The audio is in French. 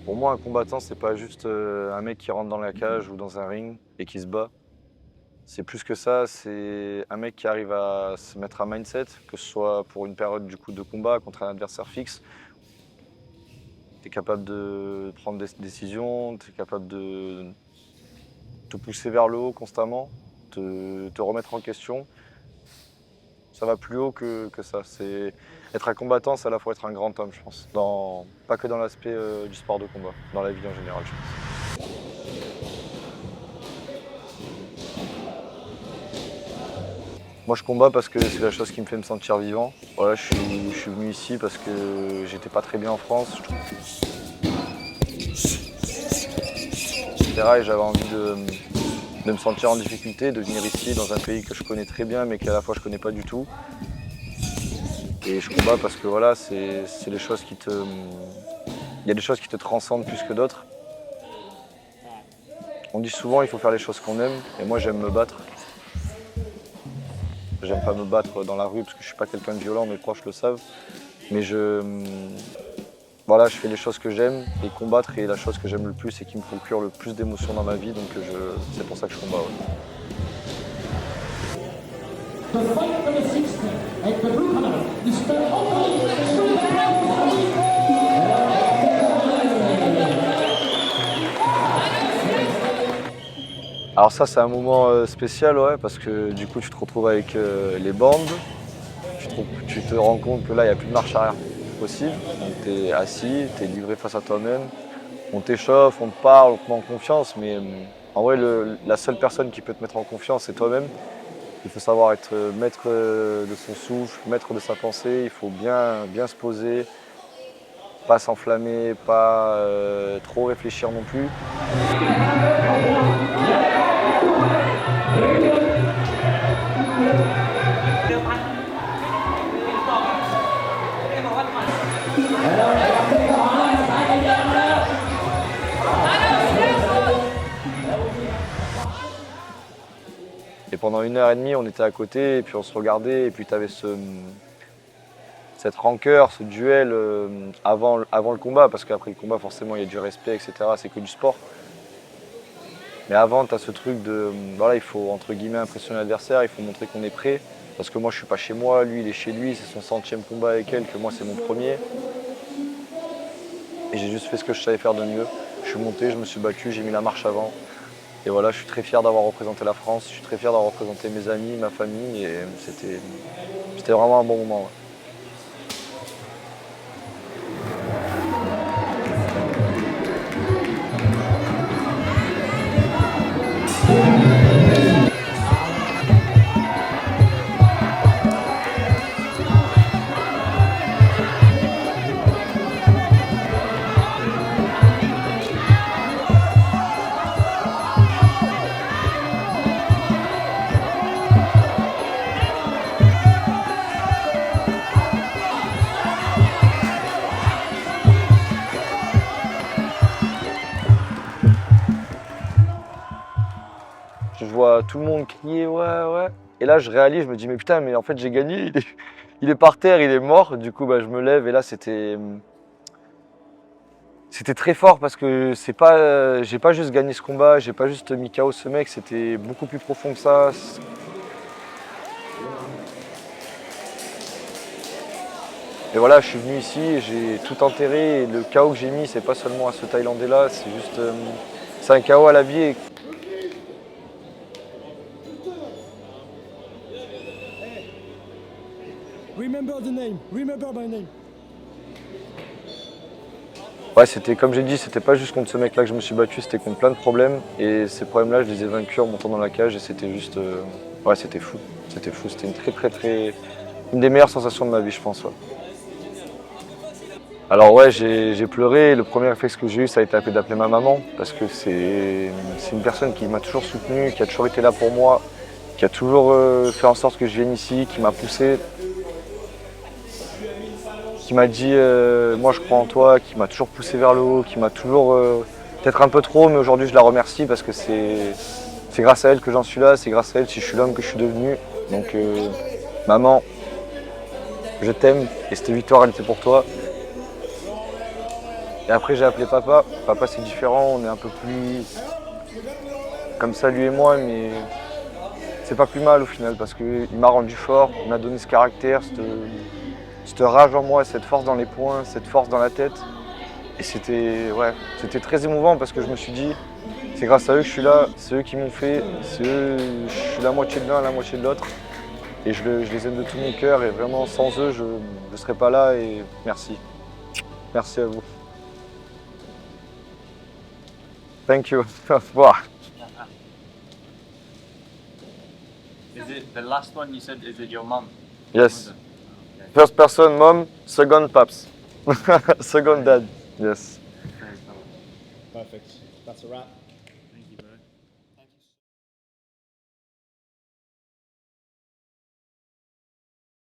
Pour moi, un combattant, c'est pas juste un mec qui rentre dans la cage ou dans un ring et qui se bat. C'est plus que ça, c'est un mec qui arrive à se mettre un mindset, que ce soit pour une période du coup de combat contre un adversaire fixe. Tu es capable de prendre des décisions, tu es capable de te pousser vers le haut constamment, te remettre en question. Ça va plus haut que ça. Être un combattant, c'est à la fois être un grand homme, je pense. Pas que dans l'aspect du sport de combat, dans la vie en général, je pense. Moi, je combats parce que c'est la chose qui me fait me sentir vivant. Voilà, je suis venu ici parce que j'étais pas très bien en France, etc. Et j'avais envie de me sentir en difficulté, de venir ici dans un pays que je connais très bien, mais qu'à la fois je connais pas du tout. Et je combats parce que voilà, c'est les choses qui te... Il y a des choses qui te transcendent plus que d'autres. On dit souvent il faut faire les choses qu'on aime, et moi j'aime me battre. J'aime pas me battre dans la rue parce que je suis pas quelqu'un de violent, mes proches le savent. Mais voilà, je fais les choses que j'aime, et combattre est la chose que j'aime le plus et qui me procure le plus d'émotions dans ma vie, donc c'est pour ça que je combats. Ouais. Alors ça c'est un moment spécial, ouais, parce que du coup tu te retrouves avec les bandes, tu te rends compte que là il n'y a plus de marche arrière possible, donc tu es assis, tu es livré face à toi-même, on t'échauffe, on te parle, on te met en confiance, mais en vrai la seule personne qui peut te mettre en confiance c'est toi-même. Il faut savoir être maître de son souffle, maître de sa pensée, il faut bien se poser, pas s'enflammer, pas trop réfléchir non plus. Et pendant 1 heure et demie, on était à côté, et puis on se regardait, et puis tu avais cette rancœur, ce duel avant le combat, parce qu'après le combat, forcément, il y a du respect, etc. C'est que du sport. Mais avant, tu as ce truc de, voilà, il faut entre guillemets impressionner l'adversaire, il faut montrer qu'on est prêt. Parce que moi, je suis pas chez moi, lui, il est chez lui, c'est son 100e combat avec elle, que moi, c'est mon premier. Et j'ai juste fait ce que je savais faire de mieux. Je suis monté, je me suis battu, j'ai mis la marche avant. Et voilà, je suis très fier d'avoir représenté la France, je suis très fier d'avoir représenté mes amis, ma famille, et c'était vraiment un bon moment. Ouais. Je vois tout le monde crier ouais, ouais. Et là, je réalise, je me dis, mais putain, mais en fait, j'ai gagné. Il est par terre, il est mort. Du coup, bah, je me lève et là, c'était très fort parce que j'ai pas juste gagné ce combat, j'ai pas juste mis KO ce mec, c'était beaucoup plus profond que ça. Et voilà, je suis venu ici et j'ai tout enterré. Et le KO que j'ai mis, c'est pas seulement à ce Thaïlandais-là, c'est juste, c'est un KO à la vie. Remember the name, remember my name. Ouais, c'était comme j'ai dit, c'était pas juste contre ce mec-là que je me suis battu, c'était contre plein de problèmes. Et ces problèmes-là, je les ai vaincus en montant dans la cage et c'était juste, ouais, c'était fou. C'était fou, c'était une des meilleures sensations de ma vie, je pense. Ouais. Alors ouais, j'ai pleuré. Le premier réflexe que j'ai eu, ça a été d'appeler ma maman parce que c'est une personne qui m'a toujours soutenu, qui a toujours été là pour moi, qui a toujours fait en sorte que je vienne ici, qui m'a poussé, qui m'a dit moi je crois en toi, qui m'a toujours poussé vers le haut, qui m'a toujours, peut-être un peu trop, mais aujourd'hui je la remercie parce que c'est grâce à elle que j'en suis là, c'est grâce à elle si je suis l'homme que je suis devenu. Donc maman, je t'aime et cette victoire elle était pour toi. Et après, j'ai appelé papa. Papa, c'est différent, on est un peu plus comme ça, lui et moi, mais c'est pas plus mal au final parce qu'il m'a rendu fort, il m'a donné ce caractère, cette rage en moi, cette force dans les poings, cette force dans la tête. Et c'était très émouvant parce que je me suis dit, c'est grâce à eux que je suis là, c'est eux qui m'ont fait, je suis la moitié de l'un, la moitié de l'autre. Et je les aime de tout mon cœur et vraiment sans eux, je ne serais pas là et merci. Merci à vous. Thank you. Wow. Is it the last one you said? Is it your mum? Yes. Okay. First person, mom, second paps. Second dad. Yes. Perfect. That's a wrap.